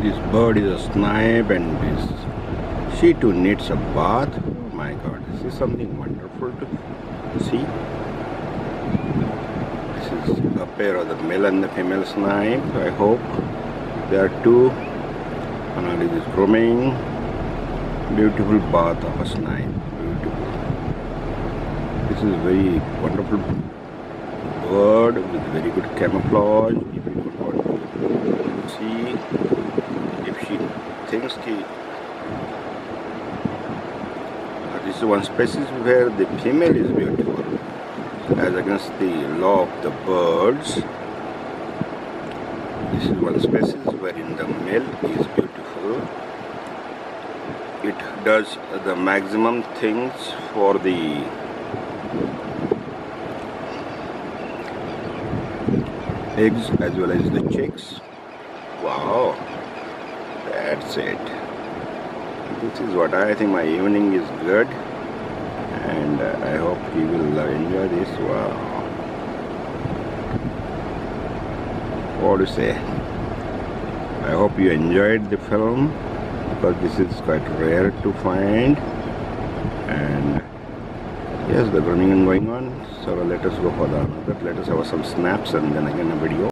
This bird is a snipe and this she too needs a bath. Oh my god, this is something wonderful to see. This is a pair of the male and the female snipe. I hope there are two. And now it is grooming. Beautiful bath of a snipe. Beautiful. This is a very wonderful bird with very good camouflage. If you don't want to see, if she thinks this is one species where the female is beautiful as against the law of the birds. This is one species wherein the male is beautiful. It does the maximum things for the eggs as well as the chicks. Wow, that's it. This is what I think. My evening is good, and I hope you will enjoy this. Wow, what to say? I hope you enjoyed the film, because this is quite rare to find. And yes, the grooming is going on, so let us go for the another. Let us have some snaps and then again a video.